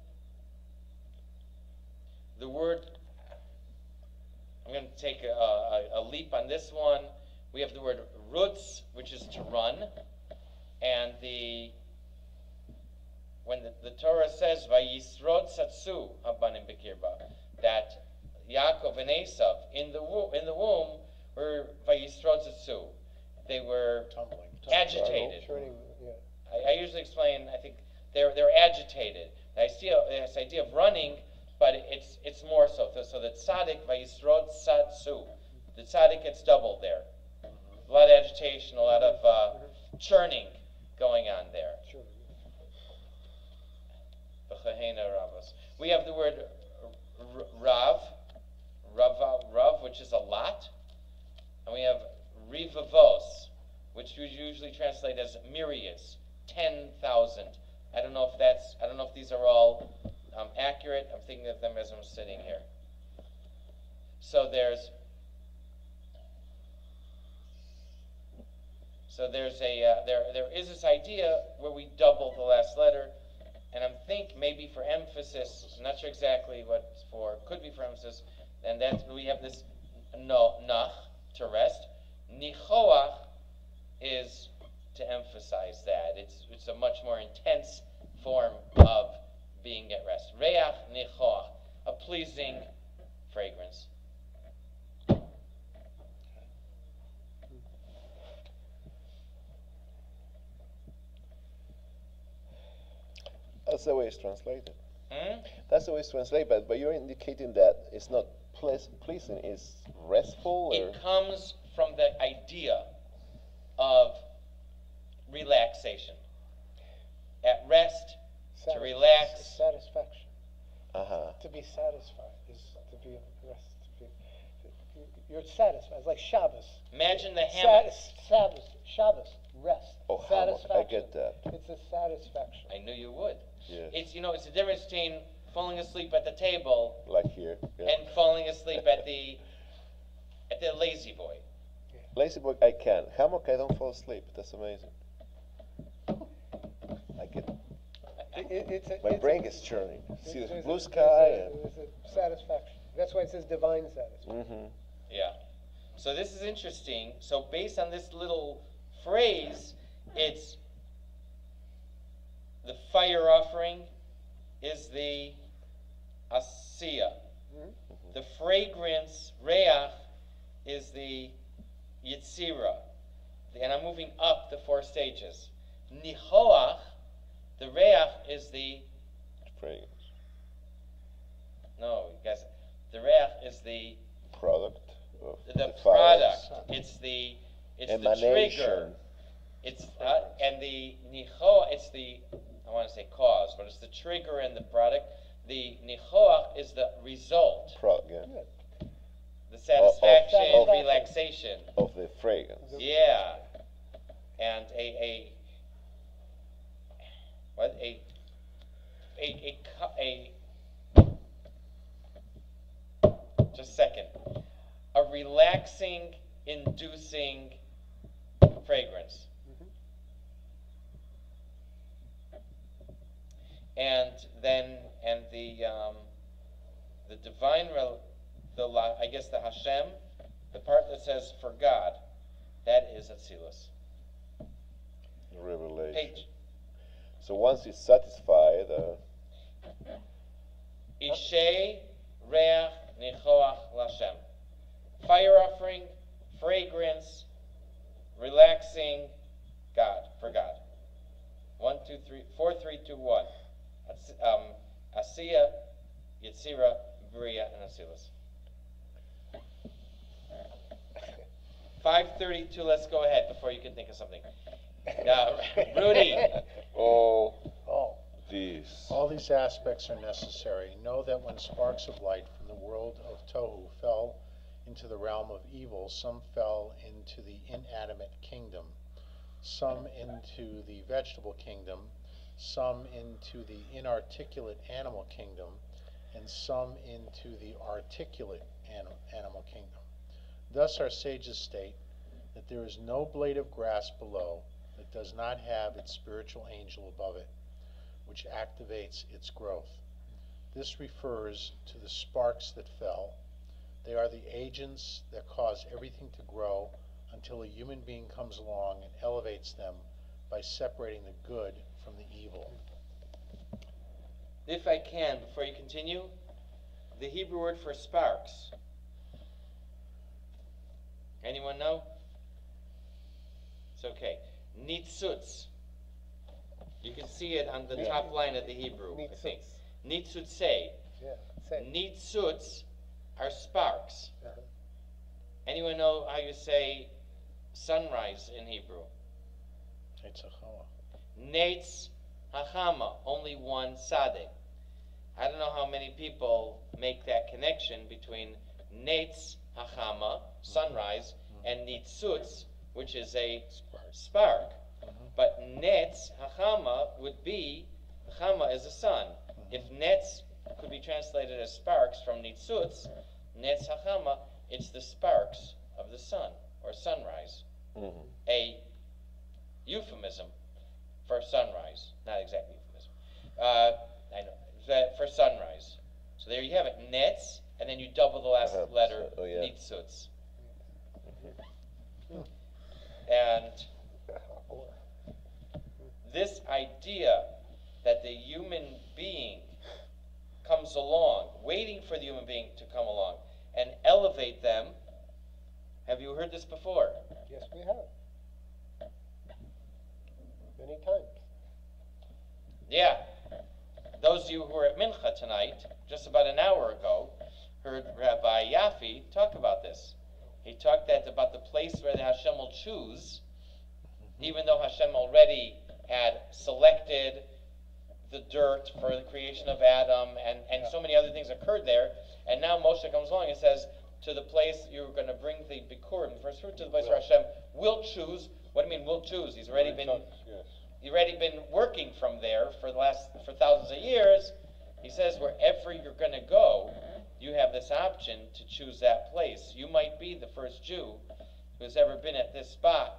the word, I'm going to take a leap on this one. We have the word rutz, which is to run, and when the Torah says vayisrod satsu abanim bekirba, that Yaakov and Esav in the womb were vayisrod satsu. They were
Tumbling.
agitated.
Turning, yeah.
I usually explain. I think they're agitated. I see this idea of running, but it's more so. So the tzaddik vayisrod satsu, the tzaddik gets doubled there. A lot of agitation, a lot of churning going on there.
Sure.
We have the word rav, which is a lot, and we have rivavos, which we usually translate as myriads, 10,000. I don't know if these are all accurate. I'm thinking of them as I'm sitting here. So there is this idea where we double the last letter, and I'm think maybe for emphasis, I'm not sure exactly what it's for, could be for emphasis, and that's we have this nach, to rest. Nichoach is to emphasize that. It's a much more intense form of being at rest. Reach nichoach, a pleasing fragrance.
That's the way it's translated. That's the way it's translated, but you're indicating that it's not pleasing, it's restful? Or?
It comes from the idea of relaxation. At rest, to relax.
Satisfaction.
Uh-huh.
To be satisfied is to be at rest. You're satisfied. It's like Shabbos.
Imagine the hammock.
Shabbos, rest.
Oh, hammock. I
Satisfaction.
get that.
It's a satisfaction.
I knew you would.
Yes.
It's the difference between falling asleep at the table
Like here. Yeah.
and falling asleep at the lazy boy.
Lazy boy, I can. Hammock, I don't fall asleep. That's amazing. I get. My brain gets churning. See the blue sky.
It's a satisfaction. That's why it says divine satisfaction.
Yeah. So this is interesting. So based on this little phrase, it's the fire offering is the asiya. The fragrance, reach, is the yitzira. And I'm moving up the 4 stages. Nichoach, the reach is the...
Fragrance.
No, you guys, the reach is the...
Product of
The
fire.
product. It's the
Emanation.
trigger. It's and the nichoach. It's the, I want to say cause, but it's the trigger and the product. The nichoach is the result.
Yeah.
The satisfaction,
of-
relaxation.
Of the fragrance.
Yeah, and just a second. A relaxing inducing fragrance. And then, and the divine, I guess the Hashem, the part that says for God, that is Atzilus.
Revelation.
Page.
So once it's satisfied,
Ishei Reach Nichoach Lashem. Fire offering, fragrance, relaxing, God, for God. 1, 2, 3, 4, 3, 2, 1. Asiya, Yetzira, Bria, and Atzilus. 5:32. Let's go ahead before you can think of something. Rudy.
Oh,
Oh.
this.
All these aspects are necessary. Know that when sparks of light from the world of Tohu fell into the realm of evil, some fell into the inanimate kingdom, some into the vegetable kingdom, some into the inarticulate animal kingdom, and some into the articulate animal kingdom. Thus our sages state that there is no blade of grass below that does not have its spiritual angel above it, which activates its growth. This refers to the sparks that fell. They are the agents that cause everything to grow until a human being comes along and elevates them by separating the good from the evil.
If I can, before you continue, the Hebrew word for sparks. Anyone know? It's okay. Nitzutz. You can see it on the top line of the Hebrew, I think. Nitzutzei.
Yeah, same.
Nitzutz are sparks.
Uh-huh.
Anyone know how you say sunrise in Hebrew? Netz Hachama, only one Sadeh. I don't know how many people make that connection between Netz Hachama, sunrise, and Nitzutz, which is a spark. But Netz Hachama would be, Hachama is the sun. If Netz could be translated as sparks from Nitzutz, Netz Hachama, it's the sparks of the sun, or sunrise. A euphemism for sunrise. Not exactly euphemism. I know. For sunrise. So there you have it. Netz, and then you double the last letter, Nitzutz. And this idea that the human being comes along, waiting for the human being to come along and elevate them. Have you heard this before?
Yes, we have. Many times.
Yeah. Those of you who were at Mincha tonight, just about an hour ago, heard Rabbi Yaffe talk about this. He talked about the place where the Hashem will choose, even though Hashem already had selected the dirt for the creation of Adam, and so many other things occurred there. And now Moshe comes along and says, to the place you're going to bring the Bikurim, the first fruit, to the place where Hashem will choose. What do you mean will choose? He's already been working from there for thousands of years. He says wherever you're going to go, you have this option to choose that place. You might be the first Jew who's ever been at this spot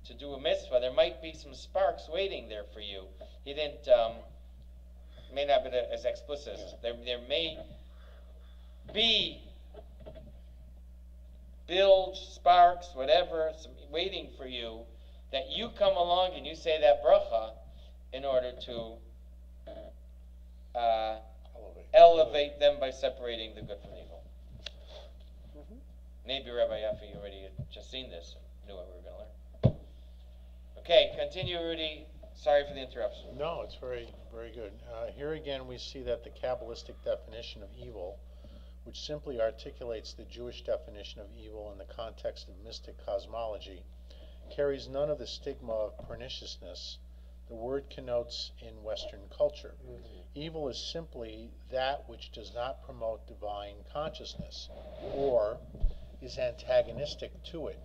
to do a mitzvah. There might be some sparks waiting there for you. He didn't, may not be as explicit. There may be bilge, sparks, whatever, waiting for you, that you come along and you say that bracha in order to elevate them by separating the good from the evil. Maybe Rabbi Yaffe, you already had just seen this and knew what we were going to learn. Okay, continue, Rudy. Sorry for the interruption.
No, it's very, very good. Here again we see that the Kabbalistic definition of evil, which simply articulates the Jewish definition of evil in the context of mystic cosmology, carries none of the stigma of perniciousness the word connotes in Western culture. Evil is simply that which does not promote divine consciousness, or is antagonistic to it.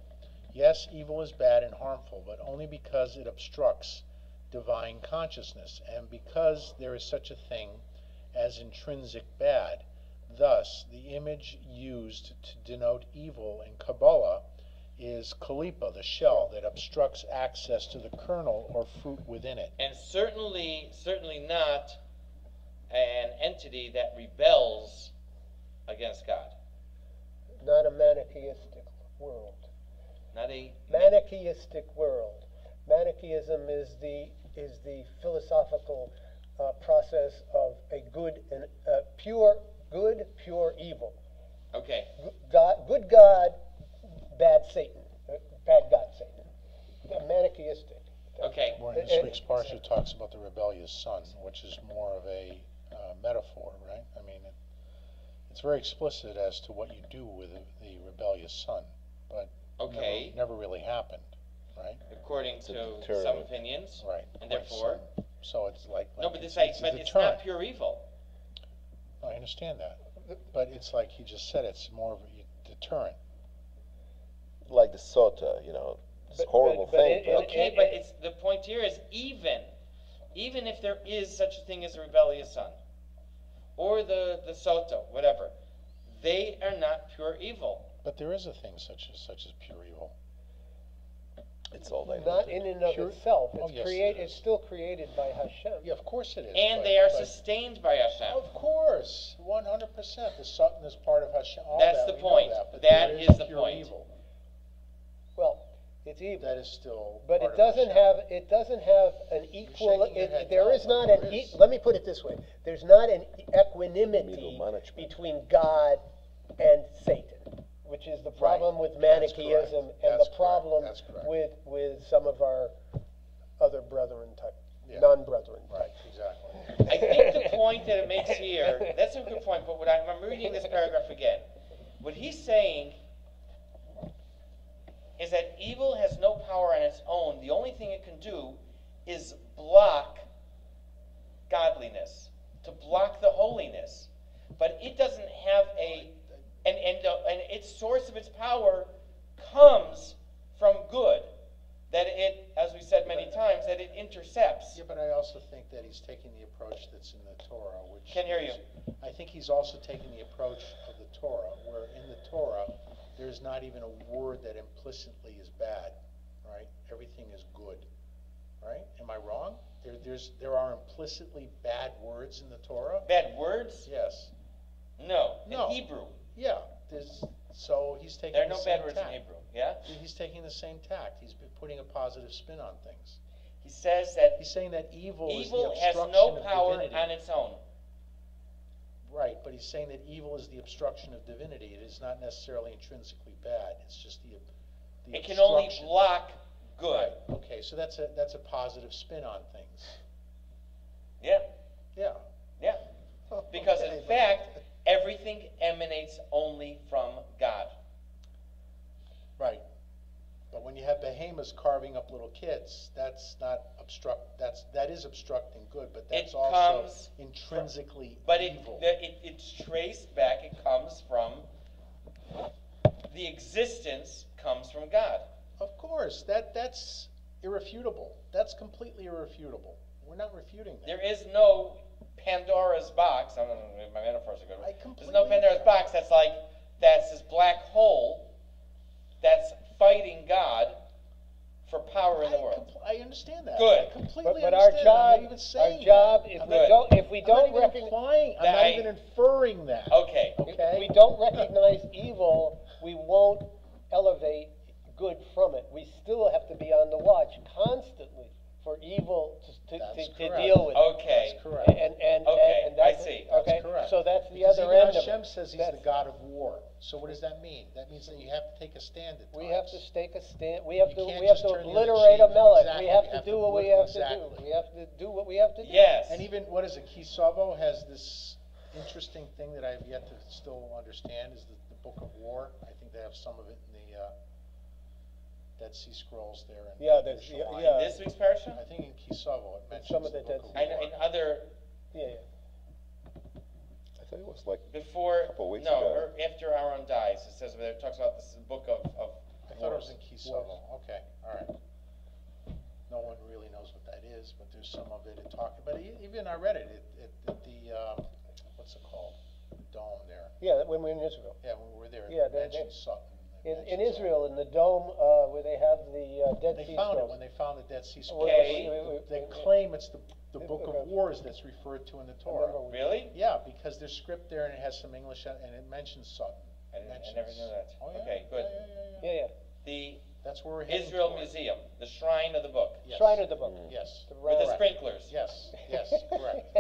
Yes, evil is bad and harmful, but only because it obstructs divine consciousness, and because there is such a thing as intrinsic bad. Thus, the image used to denote evil in Kabbala is kalipa, the shell that obstructs access to the kernel or fruit within it.
And certainly not an entity that rebels against God.
Not a manichaeistic world.
Not a
Manichaeistic world. Manichaeism is the philosophical process of a good and pure good, pure evil.
Okay.
Good God, bad Satan. Bad God, Satan. Manichaeistic.
Okay.
Well, this week's parsha talks about the rebellious son, which is more of a metaphor, right? I mean, it's very explicit as to what you do with the rebellious son, but
Okay.
never really happened, right?
According to
deterrent.
some opinions.
Right.
And therefore.
So it's like
No, but
it's
but it's not pure evil.
I understand that, but it's like he just said, it's more of a deterrent.
Like the sota, it's a horrible thing.
Okay, but it's the point here is even if there is such a thing as a rebellious son, or the sota, whatever, they are not pure evil.
But there is a thing such as pure evil.
It's all they
Not in and of itself. It's
yes,
it's still created by Hashem.
Yeah, of course it is.
And they are sustained by Hashem.
Of course, 100%. The Satan is part of Hashem.
That's the point.
But
That
there
is the
pure
point.
Evil.
Well, it's evil.
That is still.
But
part
it
of
doesn't
Hashem.
have it doesn't have an equal.
shaking your head
There
no,
is not
but
an.
there is.
Let me put it this way: there's not an
Middle
equanimity
management.
between God and Satan, which is the problem with
That's
Manichaeism
correct.
and
That's
the problem
correct. That's correct.
with some of our other brethren type,
Yeah.
non-brethren.
Right, exactly.
I think the point that it makes here, that's a good point, but I'm reading this paragraph again. What he's saying is that evil has no power on its own. The only thing it can do is block godliness, to block the holiness. But it doesn't have and its source of its power comes from good. That it, as we said many times, that it intercepts.
Yeah, but I also think that he's taking the approach that's in the Torah, which
Can't hear you.
I think he's also taking the approach of the Torah, where in the Torah there's not even a word that implicitly is bad, right? Everything is good, right? Am I wrong? There are implicitly bad words in the Torah.
Bad words?
Yes.
No.
No.
In Hebrew.
Yeah. So he's taking.
There are
the
no
same
bad words
tact.
in Hebrew. Yeah?
He's taking the same tact. He's been putting a positive spin on things.
He says that
He's saying that evil is the
evil has
obstruction
no
of
power
divinity.
on its own.
Right, but he's saying that evil is the obstruction of divinity. It is not necessarily intrinsically bad. It's just the
It can only
obstruction.
block good.
Right. Okay, so that's a positive spin on things.
Yeah.
Yeah.
Yeah. Because
Okay,
in
but-
fact, everything emanates only from God.
Right. But when you have behemoths carving up little kids, that's not that is obstructing good, but that's
It
also
comes
intrinsically
But
evil.
it's traced back, it comes from, the existence comes from God.
Of course, that's irrefutable. That's completely irrefutable. We're not refuting that.
There is no Pandora's box, I don't know if my metaphors are good.
I
There's
completely-
no Pandora's box that's this black hole that's fighting God for power in the world.
I understand that.
Good.
I completely
But our
understand that. I'm not even
job,
saying
our job,
that.
if
I'm
we
Good.
don't, if we
not
don't
even
recognize,
implying, I'm
That
not
I-
even inferring that.
Okay.
Okay?
if we don't recognize evil, we won't elevate good from it. We still have to be on the watch constantly for evil to
That's correct.
deal with.
Okay.
That's correct.
Okay,
and that's
I see.
it.
That's
Okay,
correct.
so that's the
Because
other
even
end of
Hashem
it.
says he's
That's-
the God of war. So what does that mean? That means that you have to take a stand at times.
We have to take a stand. We have
You
to.
can't
We have
just
to
turn the other
obliterate a
cheek.
melech.
Exactly.
We have
You
to
have
do
to
what we
blur-
have to
exactly.
do. We have to do what we have to do.
Yes.
And even, what is it, Kisavo has this interesting thing that I've yet to still understand, is the Book of War. I think they have some of it in the Dead Sea Scrolls there. In
Yeah, there's-
Yerushalayim.
yeah.
This week's parasha?
I think in Kisavo it mentions
Some of
the
the
Book
Dead
of
I
War.
know in other,
Yeah.
I thought it was like
before,
Couple weeks
no,
ago.
or after Aaron dies, it says, it talks about this book of
I thought it was
wars.
in Kisavo. Okay, all right. No one really knows what that is, but there's some of it talking. But even I read it at the what's it called? The dome there.
Yeah, when we were in Israel.
Yeah, when we were there,
Yeah,
it mentioned Sutton.
In Israel, in the dome, where they have the Dead Sea Scrolls.
When they found the Dead Sea Scrolls.
Okay.
They claim it's the Book of Wars that's referred to in the Torah.
Really?
Yeah, because there's script there and it has some English and it mentions Sutton.
I never knew that.
Oh, yeah.
Okay, good.
Yeah.
The
That's where we're heading
Israel
toward.
Museum, the shrine of the book,
Yes.
Shrine of the Book.
Yes.
with the
Correct.
sprinklers.
Yes, correct.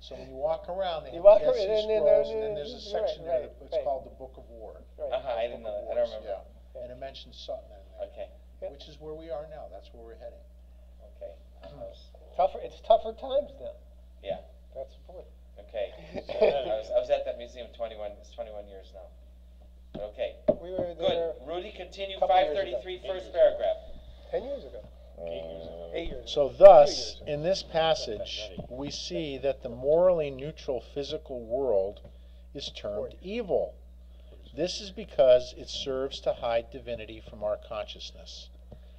So when you walk around, they
You
have
walk
the Dead
around,
Sea
and then
Scrolls, and
there-
then there's a
right,
section there,
right,
it's
right.
called the Book of War.
Right.
I didn't know that. I don't remember.
Yeah, and it mentions Sutton in there.
Okay,
Which is where we are now, that's where we're heading.
okay.
It's tougher times now.
Yeah,
That's the point.
okay. So I was at that museum 21 years now. Okay,
We were
good.
there
Rudy, continue
Couple years ago.
533, first paragraph.
10 years ago. 8 years ago.
So thus, in this passage, we see that the morally neutral physical world is termed evil. This is because it serves to hide divinity from our consciousness.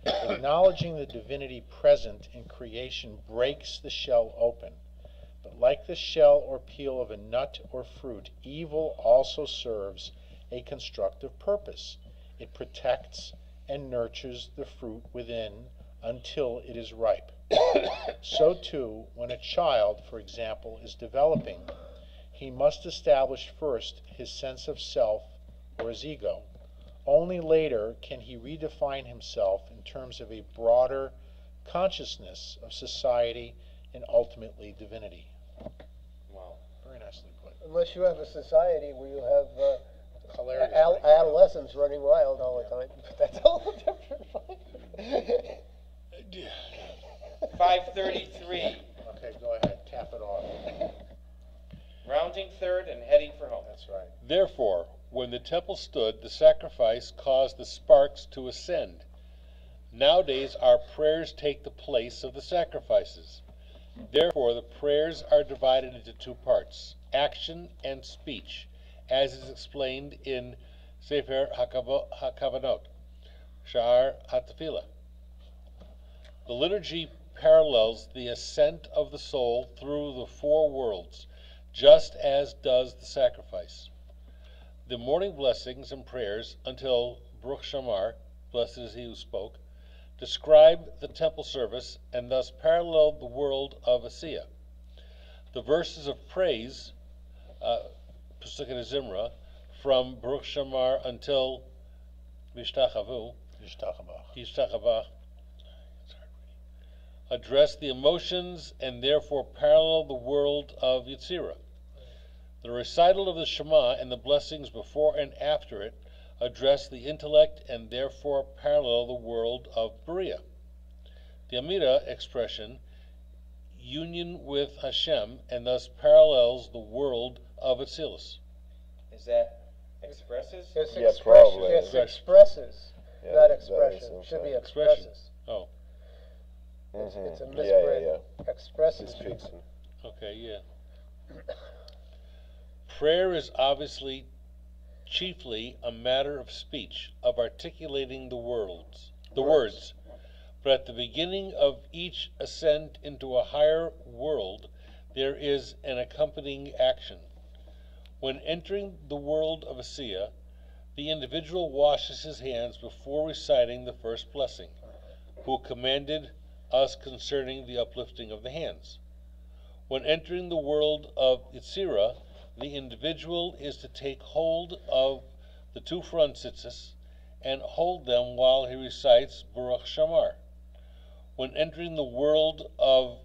Acknowledging the divinity present in creation breaks the shell open. But like the shell or peel of a nut or fruit, evil also serves a constructive purpose. It protects and nurtures the fruit within until it is ripe. So too, when a child, for example, is developing, he must establish first his sense of self or his ego. Only later can he redefine himself in terms of a broader consciousness of society and ultimately divinity.
Wow.
Very nicely put.
Unless you have a society where you have
Hilarious.
adolescents running wild all the time. That's a whole different fight.
533,
Okay, go ahead, cap it off.
rounding third and heading for home.
That's right.
Therefore, when the temple stood, the sacrifice caused the sparks to ascend. Nowadays, our prayers take the place of the sacrifices. Therefore, the prayers are divided into two parts, action and speech, as is explained in Sefer HaKavanot, Sha'ar HaTefillah. The liturgy parallels the ascent of the soul through the four worlds, just as does the sacrifice. The morning blessings and prayers until Baruch Shamar, blessed is he who spoke, describe the temple service and thus parallel the world of Asiya. The verses of praise, Pesukei Zimra, from Baruch Shamar until V'yishtachavu, Yishtachavach, address the emotions and therefore parallel the world of Yetzirah. The recital of the Shema and the blessings before and after it address the intellect and therefore parallel the world of Beriah. The Amida expression, union with Hashem, and thus parallels the world of Atzilus.
Is that expresses?
It's
Yeah,
expression.
probably.
It's expresses,
Yeah,
not
that
expression.
is
It should be
insane.
expresses.
Oh,
It's a
Yeah,
misprint.
yeah.
Expresses.
It's fixing.
okay, yeah. Prayer is obviously chiefly a matter of speech, of articulating the words, but at the beginning of each ascent into a higher world, there is an accompanying action. When entering the world of Asiya, the individual washes his hands before reciting the first blessing, who commanded us concerning the uplifting of the hands. When entering the world of Yetzirah, the individual is to take hold of the two front tzitzis and hold them while he recites Baruch Shamar. When entering the world of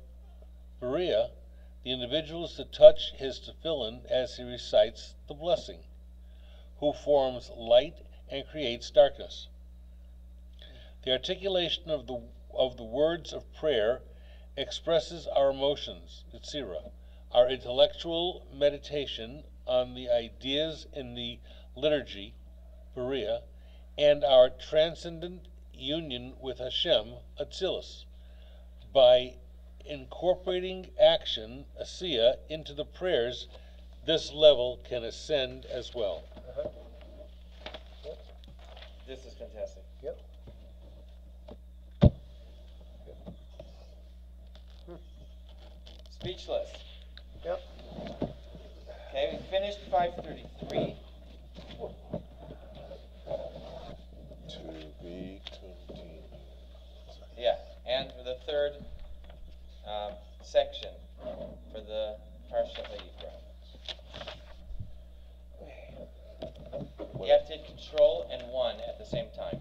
Beriah, the individual is to touch his tefillin as he recites the blessing, who forms light and creates darkness. The articulation of the words of prayer expresses our emotions, Yetzirah, our intellectual meditation on the ideas in the liturgy, Beriah, and our transcendent union with Hashem, Atzilus. By incorporating action, Asiya, into the prayers, this level can ascend as well.
This is fantastic.
Yep.
Speechless.
Yep.
Okay, we finished 533. the third section for the Parsha Vayikra. You have to hit Control and 1 at the same time.